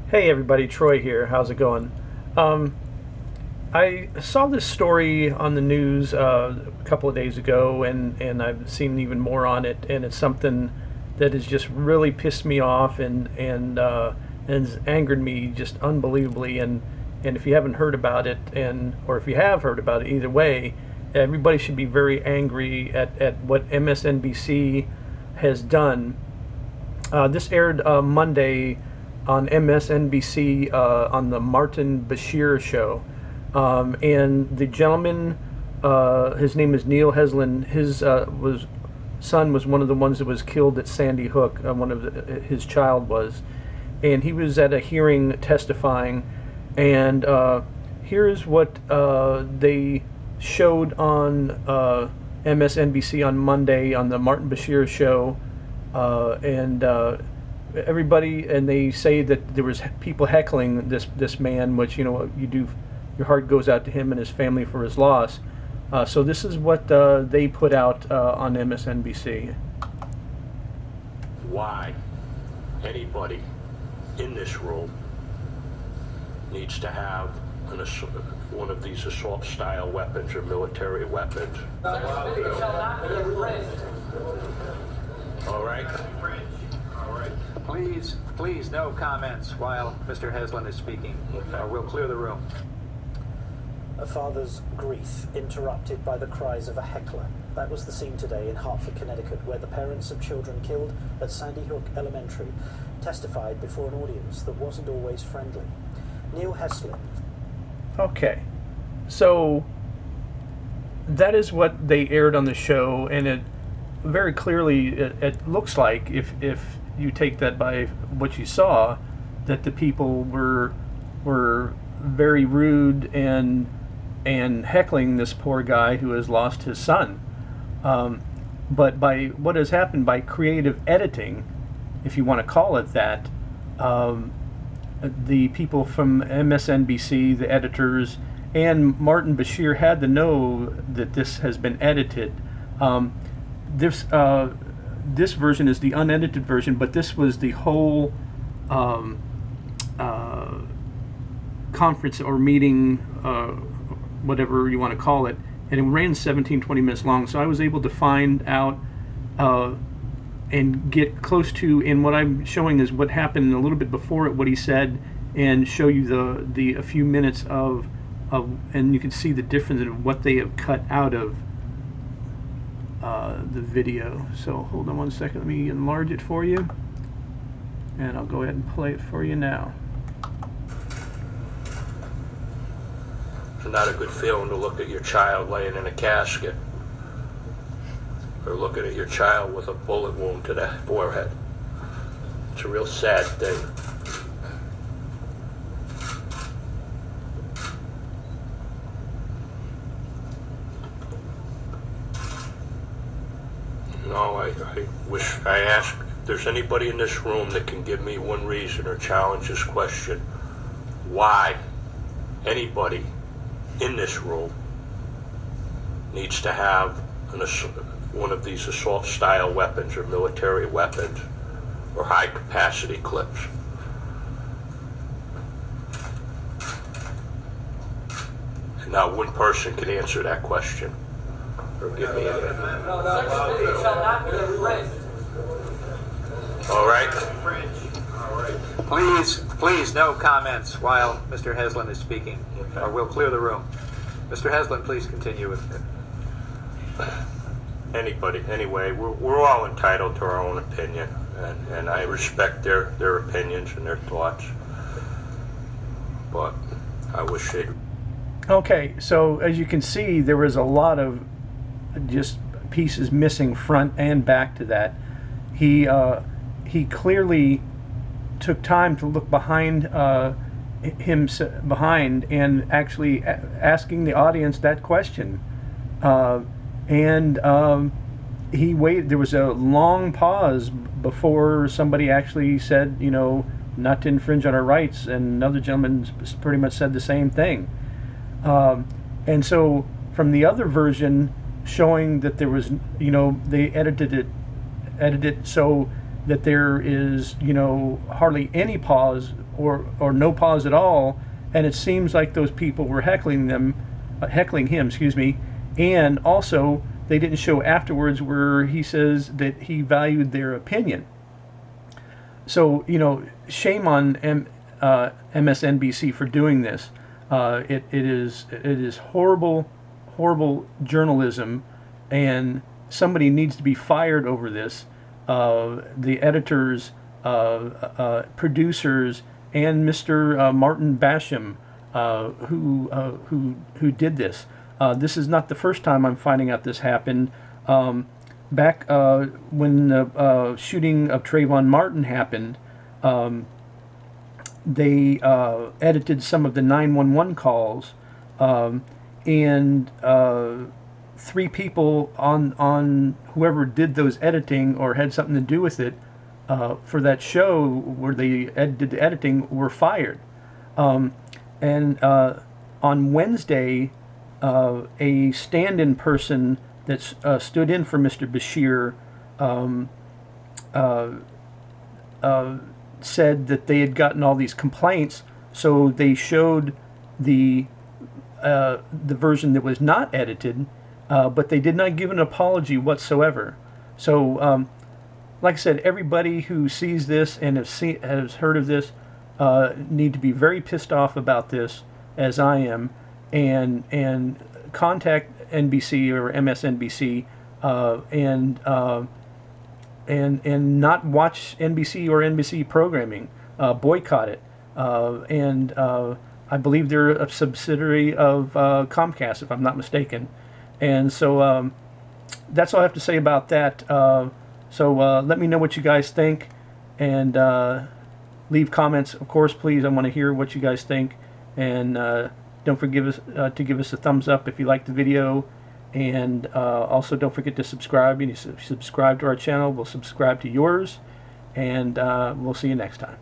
Hey everybody, Troy here. How's it going? Um, I saw this story on the news a couple of days ago, and I've seen even more on it, and it's something that has just really pissed me off and has angered me just unbelievably. And if you haven't heard about it, or if you have heard about it, either way, everybody should be very angry at what MSNBC has done. This aired Monday on MSNBC on the Martin Bashir show. And the gentleman, his name is Neil Heslin, his son was one of the ones that was killed at Sandy Hook, his child was. And he was at a hearing testifying, and here's what they showed on MSNBC on Monday on the Martin Bashir show. Everybody, and they say that there was people heckling this man, which, you know, you do, your heart goes out to him and his family for his loss. So this is what they put out on MSNBC. Why anybody in this room needs to have one of these assault-style weapons or military weapons. All right. Please, no comments while Mr. Heslin is speaking. We'll clear the room. A father's grief interrupted by the cries of a heckler. That was the scene today in Hartford, Connecticut, where the parents of children killed at Sandy Hook Elementary testified before an audience that wasn't always friendly. Neil Heslin. Okay, so that is what they aired on the show, and it very clearly it looks like, if you take that by what you saw, that the people were very rude and heckling this poor guy who has lost his son. But by what has happened by creative editing, if you want to call it that, the people from MSNBC, the editors, and Martin Bashir had to know that this has been edited. This version is the unedited version, but this was the whole conference or meeting, whatever you want to call it, and it ran 17-20 minutes long. So I was able to find out and get close to, and what I'm showing is what happened a little bit before it, what he said, and show you a few minutes of and you can see the difference in what they have cut out of the video. So hold on one second, let me enlarge it for you, and I'll go ahead and play it for you now. It's not a good feeling to look at your child laying in a casket, or looking at your child with a bullet wound to the forehead. It's a real sad thing. No, I ask if there's anybody in this room that can give me one reason or challenge this question. Why anybody in this room needs to have one of these assault-style weapons or military weapons or high-capacity clips. And not one person can answer that question or give me an answer. All right? Please, no comments while Mr. Heslin is speaking. We'll clear the room. Mr. Heslin, please continue with it. Anyway, we're all entitled to our own opinion, and I respect their opinions and their thoughts, but I wish they'd... Okay, so as you can see, there was a lot of just pieces missing front and back to that. He clearly took time to look behind and actually asking the audience that question. He waited. There was a long pause before somebody actually said, you know, not to infringe on our rights, and another gentleman pretty much said the same thing. And so from the other version showing that there was, you know, they edited it so that there is, you know, hardly any pause or no pause at all, and it seems like those people were heckling him, excuse me, and also they didn't show afterwards where he says that he valued their opinion. So, you know, shame on MSNBC for doing this. It is horrible journalism, and somebody needs to be fired over this. The editors, producers, and Mr. Martin Basham, who did this. This is not the first time I'm finding out this happened. Back when the shooting of Trayvon Martin happened, they edited some of the 911 calls, and 3 people on whoever did those editing or had something to do with it for that show where they did the editing were fired. And on Wednesday, a stand-in person that stood in for Mr. Bashir said that they had gotten all these complaints, so they showed the version that was not edited, but they did not give an apology whatsoever. So, like I said, everybody who sees this and has heard of this need to be very pissed off about this, as I am, and contact NBC or MSNBC and not watch NBC or NBC programming. Boycott it. And I believe they're a subsidiary of Comcast, if I'm not mistaken. And so that's all I have to say about that. So let me know what you guys think, and leave comments, of course, please. I want to hear what you guys think, and don't forget to give us a thumbs up if you like the video, and also don't forget to subscribe. You need to subscribe to our channel. We'll subscribe to yours, and we'll see you next time.